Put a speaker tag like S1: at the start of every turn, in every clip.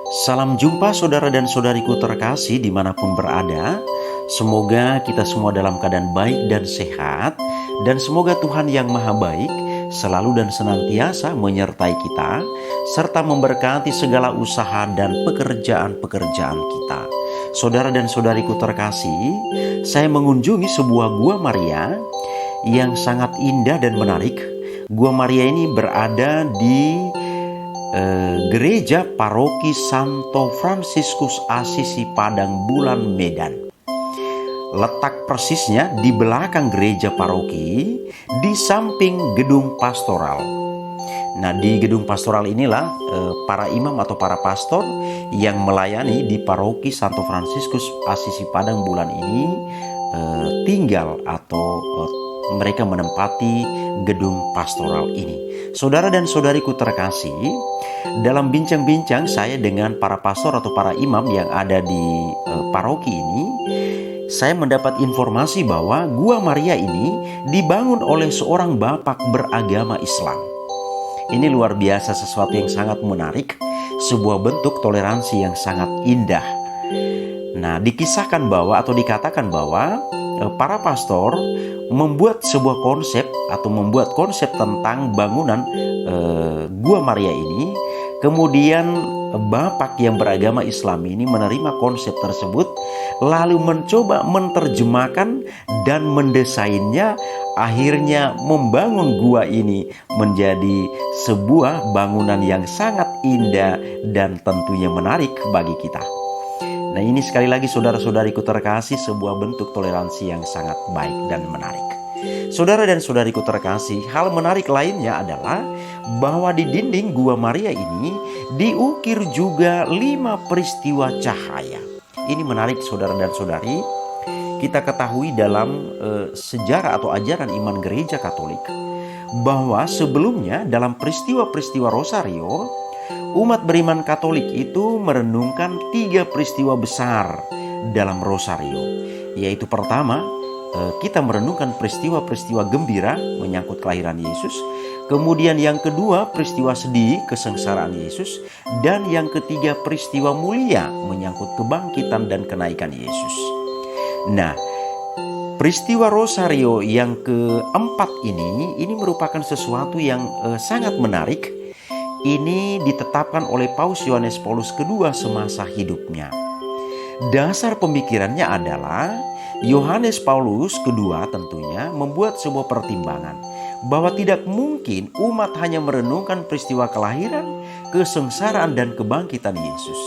S1: Salam jumpa saudara dan saudariku terkasih dimanapun berada. Semoga kita semua dalam keadaan baik dan sehat. Dan semoga Tuhan yang maha baik selalu dan senantiasa menyertai kita, serta memberkati segala usaha dan pekerjaan-pekerjaan kita. Saudara dan saudariku terkasih, saya mengunjungi sebuah Gua Maria yang sangat indah dan menarik. Gua Maria ini berada di Gereja Paroki Santo Fransiskus Assisi Padang Bulan, Medan. Letak persisnya di belakang gereja paroki, di samping gedung pastoral. Nah, di gedung pastoral inilah para imam atau para pastor yang melayani di Paroki Santo Fransiskus Assisi Padang Bulan ini tinggal atau mereka menempati gedung pastoral ini. Saudara dan saudariku terkasih, dalam bincang-bincang saya dengan para pastor atau para imam yang ada di paroki ini, saya mendapat informasi bahwa Gua Maria ini dibangun oleh seorang bapak beragama Islam. Ini luar biasa, sesuatu yang sangat menarik, sebuah bentuk toleransi yang sangat indah. Nah, dikisahkan bahwa atau dikatakan bahwa para pastor membuat sebuah konsep atau membuat konsep tentang bangunan Gua Maria ini. Kemudian bapak yang beragama Islam ini menerima konsep tersebut, lalu mencoba menerjemahkan dan mendesainnya, akhirnya membangun gua ini menjadi sebuah bangunan yang sangat indah dan tentunya menarik bagi kita. Nah, ini sekali lagi saudara-saudariku terkasih, sebuah bentuk toleransi yang sangat baik dan menarik. Saudara dan saudariku terkasih, hal menarik lainnya adalah bahwa di dinding Gua Maria ini diukir juga 5 peristiwa cahaya. Ini menarik saudara dan saudari. Kita ketahui dalam sejarah atau ajaran iman gereja Katolik bahwa sebelumnya dalam peristiwa-peristiwa Rosario, umat beriman Katolik itu merenungkan 3 peristiwa besar dalam Rosario. Yaitu pertama, kita merenungkan peristiwa-peristiwa gembira menyangkut kelahiran Yesus. Kemudian yang kedua, peristiwa sedih kesengsaraan Yesus. Dan yang ketiga, peristiwa mulia menyangkut kebangkitan dan kenaikan Yesus. Nah, peristiwa Rosario yang keempat ini merupakan sesuatu yang sangat menarik. Ini ditetapkan oleh Paus Yohanes Paulus II semasa hidupnya. Dasar pemikirannya adalah Yohanes Paulus II tentunya membuat sebuah pertimbangan bahwa tidak mungkin umat hanya merenungkan peristiwa kelahiran, kesengsaraan dan kebangkitan Yesus.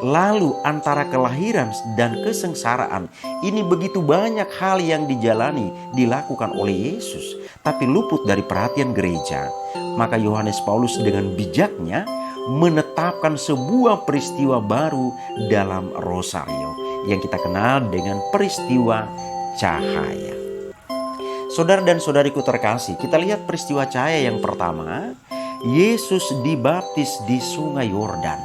S1: Lalu antara kelahiran dan kesengsaraan ini begitu banyak hal yang dilakukan oleh Yesus, tapi luput dari perhatian gereja. Maka Yohanes Paulus dengan bijaknya menetapkan sebuah peristiwa baru dalam Rosario yang kita kenal dengan peristiwa cahaya. Saudara dan saudariku terkasih, kita lihat peristiwa cahaya yang pertama. Yesus dibaptis di Sungai Yordan.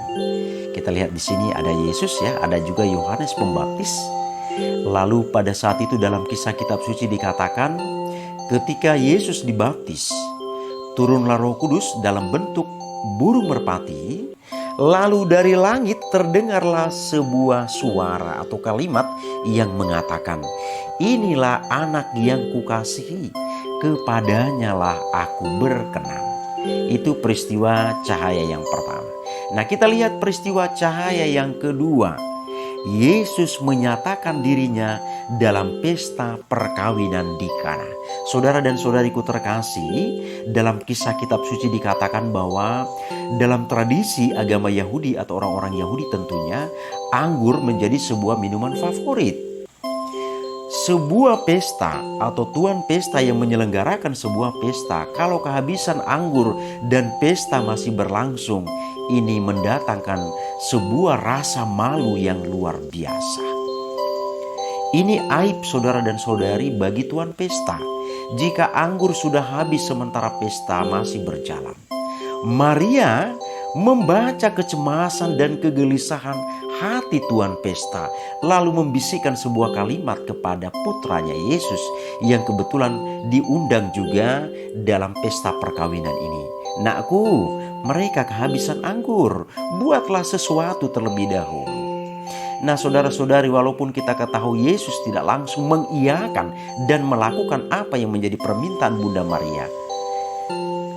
S1: Kita lihat di sini ada Yesus ya, ada juga Yohanes Pembaptis. Lalu pada saat itu dalam kisah kitab suci dikatakan, ketika Yesus dibaptis, turunlah Roh Kudus dalam bentuk burung merpati. Lalu dari langit terdengarlah sebuah suara atau kalimat yang mengatakan, "Inilah anak yang kukasihi, kepadanyalah aku berkenan." Itu peristiwa cahaya yang pertama. Nah, kita lihat peristiwa cahaya yang kedua. Yesus menyatakan dirinya dalam pesta perkawinan di Kana. Saudara dan saudariku terkasih, dalam kisah kitab suci dikatakan bahwa dalam tradisi agama Yahudi atau orang-orang Yahudi tentunya, anggur menjadi sebuah minuman favorit. Sebuah pesta atau tuan pesta yang menyelenggarakan sebuah pesta, kalau kehabisan anggur dan pesta masih berlangsung, ini mendatangkan sebuah rasa malu yang luar biasa. Ini aib saudara dan saudari bagi tuan pesta jika anggur sudah habis sementara pesta masih berjalan. Maria membaca kecemasan dan kegelisahan hati tuan pesta, lalu membisikkan sebuah kalimat kepada putranya Yesus yang kebetulan diundang juga dalam pesta perkawinan ini. "Nakku, mereka kehabisan anggur. Buatlah sesuatu terlebih dahulu. Nah, saudara-saudari, walaupun kita ketahui Yesus tidak langsung mengiyakan dan melakukan apa yang menjadi permintaan Bunda Maria,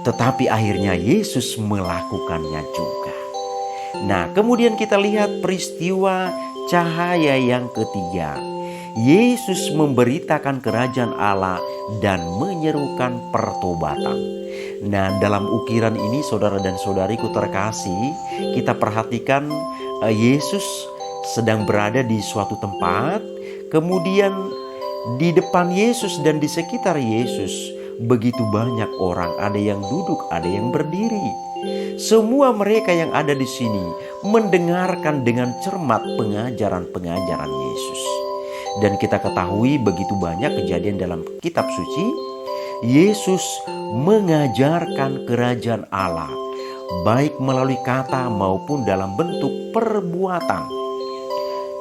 S1: tetapi akhirnya Yesus melakukannya juga. Nah, kemudian kita lihat peristiwa cahaya yang ketiga. Yesus memberitakan kerajaan Allah dan menyerukan pertobatan. Nah, dalam ukiran ini saudara dan saudariku terkasih, kita perhatikan Yesus sedang berada di suatu tempat. Kemudian di depan Yesus dan di sekitar Yesus begitu banyak orang, ada yang duduk, ada yang berdiri. Semua mereka yang ada di sini mendengarkan dengan cermat pengajaran-pengajaran Yesus. Dan kita ketahui begitu banyak kejadian dalam kitab suci. Yesus mengajarkan kerajaan Allah, baik melalui kata maupun dalam bentuk perbuatan.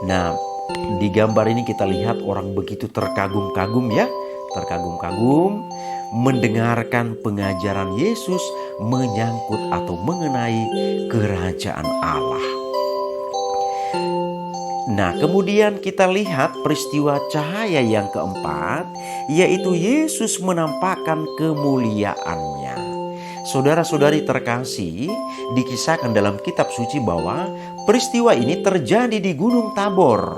S1: Nah, di gambar ini kita lihat orang begitu terkagum-kagum ya. Terkagum-kagum mendengarkan pengajaran Yesus menyangkut atau mengenai kerajaan Allah. Nah, kemudian kita lihat peristiwa cahaya yang keempat, yaitu Yesus menampakkan kemuliaannya. Saudara-saudari terkasih, dikisahkan dalam kitab suci bahwa peristiwa ini terjadi di Gunung Tabor.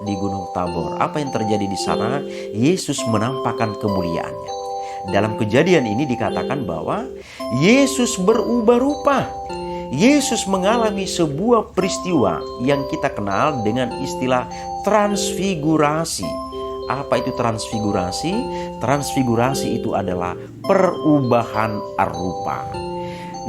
S1: Di Gunung Tabor, apa yang terjadi di sana? Yesus menampakkan kemuliaannya. Dalam kejadian ini dikatakan bahwa Yesus berubah rupa. Yesus mengalami sebuah peristiwa yang kita kenal dengan istilah transfigurasi. Apa itu transfigurasi? Transfigurasi itu adalah perubahan rupa.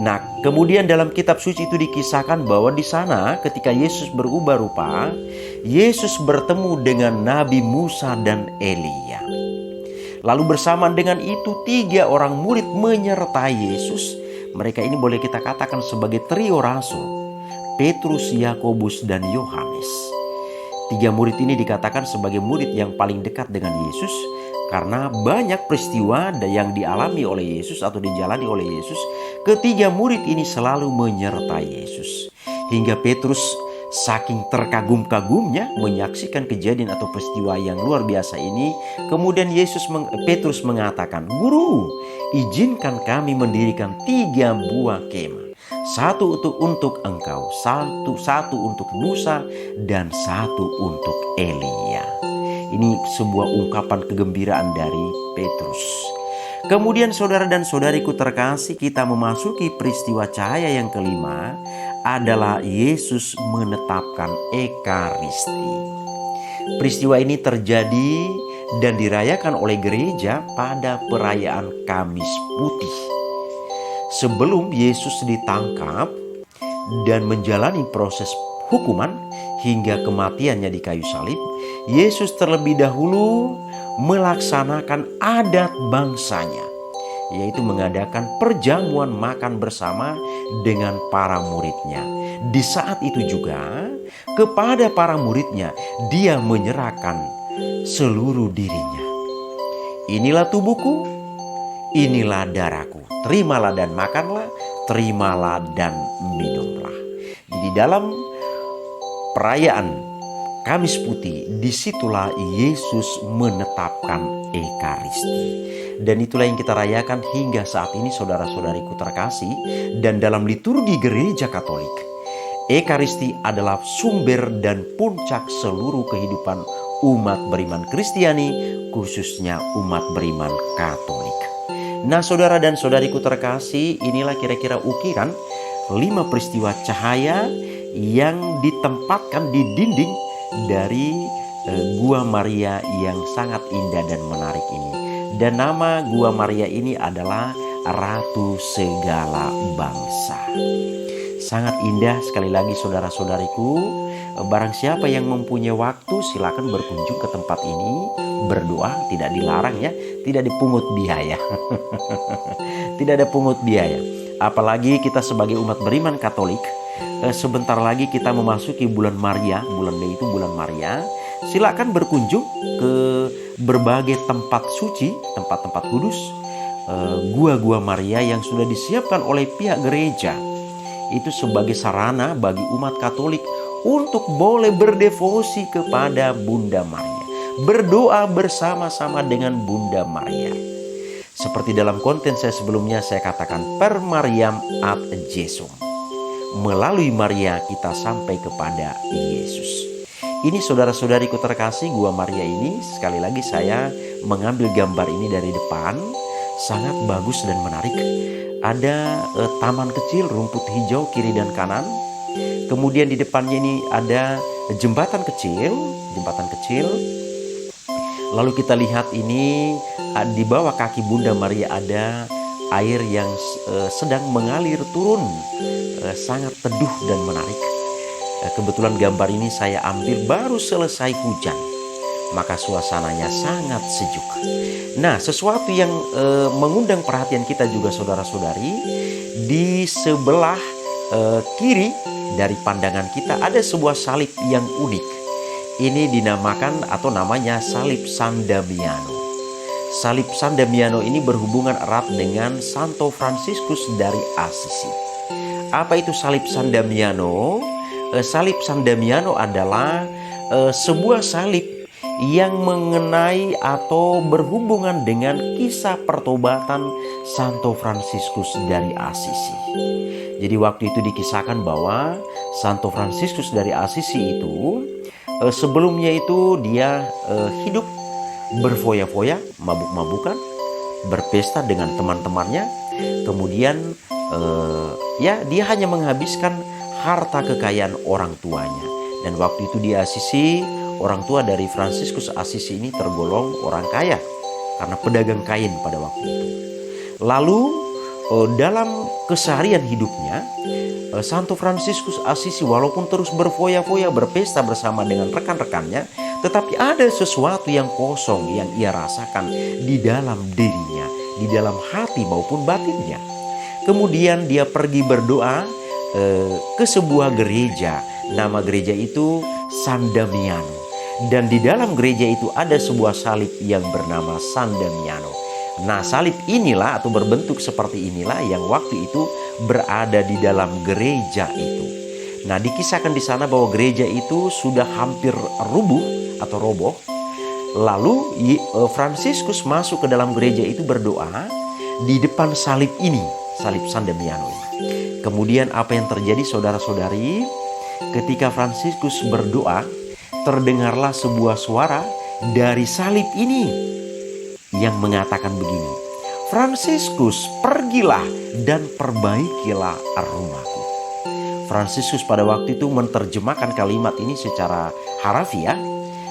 S1: Nah, kemudian dalam kitab suci itu dikisahkan bahwa di sana ketika Yesus berubah rupa, Yesus bertemu dengan Nabi Musa dan Elia. Lalu bersamaan dengan itu 3 orang murid menyertai Yesus. Mereka ini boleh kita katakan sebagai trio rasul, Petrus, Yakobus, dan Yohanes. 3 murid ini dikatakan sebagai murid yang paling dekat dengan Yesus karena banyak peristiwa yang dialami oleh Yesus atau dijalani oleh Yesus. Ketiga murid ini selalu menyertai Yesus. Hingga Petrus saking terkagum-kagumnya menyaksikan kejadian atau peristiwa yang luar biasa ini. Kemudian Petrus mengatakan, "Guru, izinkan kami mendirikan 3 buah kemah. Satu untuk engkau, satu untuk Musa, dan satu untuk Elia." Ini sebuah ungkapan kegembiraan dari Petrus. Kemudian saudara dan saudariku terkasih, kita memasuki peristiwa cahaya yang kelima, adalah Yesus menetapkan Ekaristi. Peristiwa ini terjadi dan dirayakan oleh gereja pada perayaan Kamis Putih. Sebelum Yesus ditangkap dan menjalani proses hukuman hingga kematiannya di kayu salib, Yesus terlebih dahulu melaksanakan adat bangsanya, yaitu mengadakan perjamuan makan bersama dengan para muridnya. Di saat itu juga kepada para muridnya dia menyerahkan seluruh dirinya. "Inilah tubuhku, inilah darahku. Terimalah dan makanlah, terimalah dan minumlah." Jadi dalam perayaan Kamis Putih, disitulah Yesus menetapkan Ekaristi. Dan itulah yang kita rayakan hingga saat ini saudara-saudariku terkasih. Dan dalam liturgi gereja Katolik, Ekaristi adalah sumber dan puncak seluruh kehidupan umat beriman Kristiani, khususnya umat beriman Katolik. Nah, saudara dan saudariku terkasih, inilah kira-kira ukiran 5 peristiwa cahaya yang ditempatkan di dinding dari Gua Maria yang sangat indah dan menarik ini. Dan nama Gua Maria ini adalah Ratu Segala Bangsa. Sangat indah sekali lagi saudara-saudariku. Barang siapa yang mempunyai waktu silakan berkunjung ke tempat ini, berdoa, tidak dilarang ya, tidak dipungut biaya. Tidak ada pungut biaya. Apalagi kita sebagai umat beriman Katolik, sebentar lagi kita memasuki bulan Maria. Bulan Mei itu bulan Maria. Silakan berkunjung ke berbagai tempat suci, tempat-tempat kudus, gua-gua Maria yang sudah disiapkan oleh pihak gereja. itu sebagai sarana bagi umat Katolik untuk boleh berdevosi kepada Bunda Maria, berdoa bersama-sama dengan Bunda Maria. Seperti dalam konten saya sebelumnya saya katakan, per Mariam ad Jesum. Melalui Maria kita sampai kepada Yesus. Ini saudara-saudariku terkasih, Gua Maria ini sekali lagi saya mengambil gambar ini dari depan. Sangat bagus dan menarik. Ada taman kecil, rumput hijau kiri dan kanan. Kemudian di depannya ini ada jembatan kecil. Lalu kita lihat ini di bawah kaki Bunda Maria ada air yang sedang mengalir turun, sangat teduh dan menarik. Kebetulan gambar ini saya ambil baru selesai hujan, maka suasananya sangat sejuk. Nah, sesuatu yang mengundang perhatian kita juga saudara-saudari, di sebelah kiri dari pandangan kita ada sebuah salib yang unik. Ini dinamakan atau namanya salib San Damiano. Salib San Damiano ini berhubungan erat dengan Santo Fransiskus dari Assisi. Apa itu salib San Damiano? Salib San Damiano adalah sebuah salib yang mengenai atau berhubungan dengan kisah pertobatan Santo Fransiskus dari Assisi. Jadi waktu itu dikisahkan bahwa Santo Fransiskus dari Assisi itu sebelumnya itu dia hidup berfoya-foya, mabuk-mabukan, berpesta dengan teman-temannya. Kemudian dia hanya menghabiskan harta kekayaan orang tuanya. Dan waktu itu di Assisi, orang tua dari Fransiskus Assisi ini tergolong orang kaya karena pedagang kain pada waktu itu. Lalu dalam keseharian hidupnya, Santo Fransiskus Assisi walaupun terus berfoya-foya, berpesta bersama dengan rekan-rekannya, tetapi ada sesuatu yang kosong yang ia rasakan di dalam dirinya, di dalam hati maupun batinnya. Kemudian dia pergi berdoa ke sebuah gereja. Nama gereja itu San Damiano. Dan di dalam gereja itu ada sebuah salib yang bernama San Damiano. Nah, salib inilah atau berbentuk seperti inilah yang waktu itu berada di dalam gereja itu. Nah, dikisahkan di sana bahwa gereja itu sudah hampir rubuh atau roboh. Lalu Fransiskus masuk ke dalam gereja itu berdoa di depan salib ini, salib San Damiano ini. Kemudian apa yang terjadi saudara-saudari? Ketika Fransiskus berdoa, terdengarlah sebuah suara dari salib ini yang mengatakan begini, Fransiskus, pergilah dan perbaikilah rumahku. Fransiskus pada waktu itu menerjemahkan kalimat ini secara harafiah.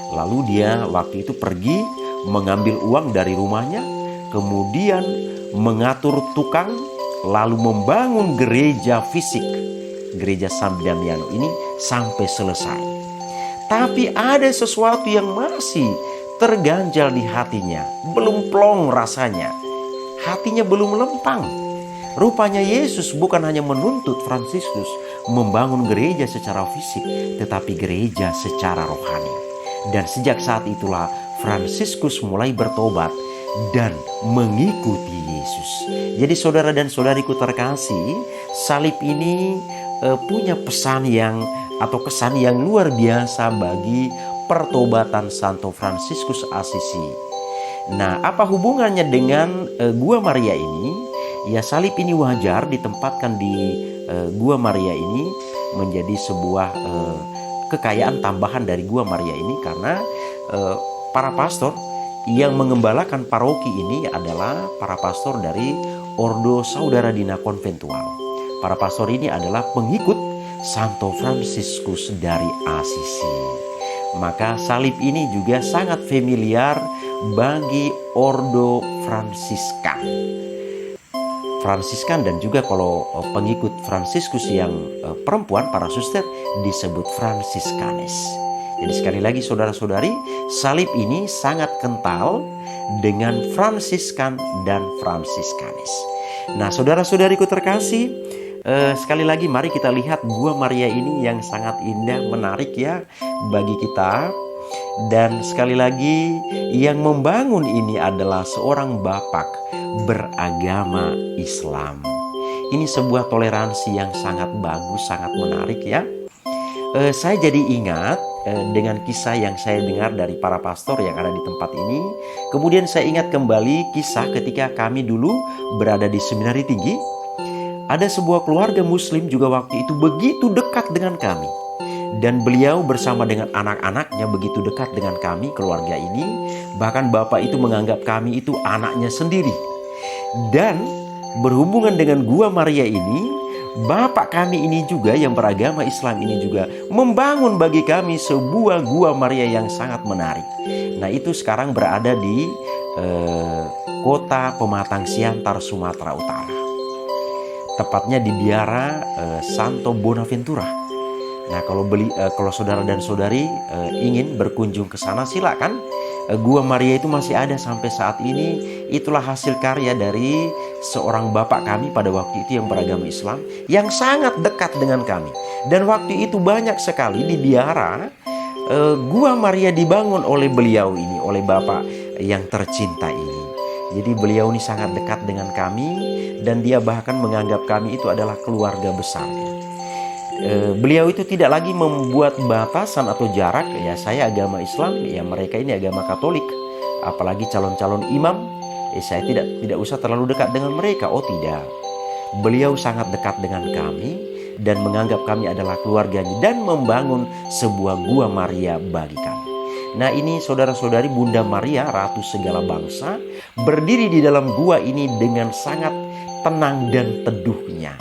S1: Lalu dia waktu itu pergi mengambil uang dari rumahnya, kemudian mengatur tukang, lalu membangun gereja fisik, gereja San Damiano ini sampai selesai. Tapi ada sesuatu yang masih terganjal di hatinya, belum plong rasanya, hatinya belum lempang. Rupanya Yesus bukan hanya menuntut Fransiskus membangun gereja secara fisik, tetapi gereja secara rohani. Dan sejak saat itulah Fransiskus mulai bertobat dan mengikuti Yesus. Jadi saudara dan saudariku terkasih, salib ini punya pesan yang atau kesan yang luar biasa bagi pertobatan Santo Fransiskus Assisi. Nah, apa hubungannya dengan Gua Maria ini? Ya, salib ini wajar ditempatkan di Gua Maria ini menjadi sebuah kekayaan tambahan dari Gua Maria ini karena para pastor yang mengembalakan paroki ini adalah para pastor dari Ordo Saudara Dina Konventual. Para pastor ini adalah pengikut Santo Fransiskus dari Assisi. Maka salib ini juga sangat familiar bagi Ordo Fransiskan dan juga kalau pengikut Fransiskus yang perempuan, para suster, disebut Fransiskanes. Jadi sekali lagi saudara-saudari, salib ini sangat kental dengan Fransiskan dan Fransiskanes. Nah, saudara-saudariku terkasih, sekali lagi mari kita lihat Gua Maria ini yang sangat indah, menarik ya bagi kita. Dan sekali lagi yang membangun ini adalah seorang bapak beragama Islam Ini sebuah toleransi yang sangat bagus, sangat menarik ya. Saya jadi ingat dengan kisah yang saya dengar dari para pastor yang ada di tempat ini. Kemudian saya ingat kembali kisah ketika kami dulu berada di seminari tinggi. Ada sebuah keluarga muslim juga waktu itu begitu dekat dengan kami. Dan beliau bersama dengan anak-anaknya begitu dekat dengan kami, keluarga ini. Bahkan bapak itu menganggap kami itu anaknya sendiri. Dan berhubungan dengan Gua Maria ini, bapak kami ini juga yang beragama Islam ini juga membangun bagi kami sebuah Gua Maria yang sangat menarik. Nah, itu sekarang berada di kota Pematang Siantar, Sumatera Utara. Tepatnya di Biara Santo Bonaventura. Nah, kalau saudara dan saudari ingin berkunjung ke sana, silakan. Gua Maria itu masih ada sampai saat ini. Itulah hasil karya dari seorang bapak kami pada waktu itu yang beragama Islam, yang sangat dekat dengan kami. Dan waktu itu banyak sekali di Biara Gua Maria dibangun oleh beliau ini, oleh bapak yang tercinta ini. Jadi beliau ini sangat dekat dengan kami, dan dia bahkan menganggap kami itu adalah keluarga besarnya. Beliau itu tidak lagi membuat batasan atau jarak. Ya, saya agama Islam, ya mereka ini agama Katolik. Apalagi calon-calon imam, saya tidak usah terlalu dekat dengan mereka. Oh tidak, beliau sangat dekat dengan kami dan menganggap kami adalah keluarganya, dan membangun sebuah Gua Maria bagi kami. Nah, ini saudara-saudari, Bunda Maria, Ratu segala bangsa, berdiri di dalam gua ini dengan sangat tenang dan teduhnya.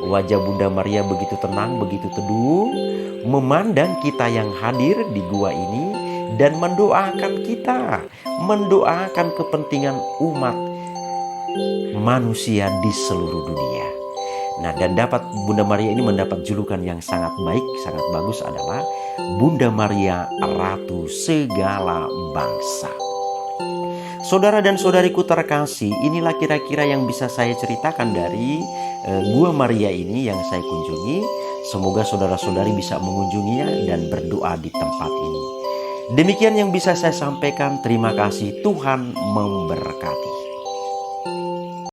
S1: Wajah Bunda Maria begitu tenang, begitu teduh, memandang kita yang hadir di gua ini dan mendoakan kita, mendoakan kepentingan umat manusia di seluruh dunia. Nah, dan Bunda Maria ini mendapat julukan yang sangat baik, sangat bagus, adalah Bunda Maria Ratu segala bangsa. Saudara dan saudariku terkasih, inilah kira-kira yang bisa saya ceritakan dari Gua Maria ini yang saya kunjungi. Semoga saudara-saudari bisa mengunjunginya dan berdoa di tempat ini. Demikian yang bisa saya sampaikan. Terima kasih, Tuhan memberkati.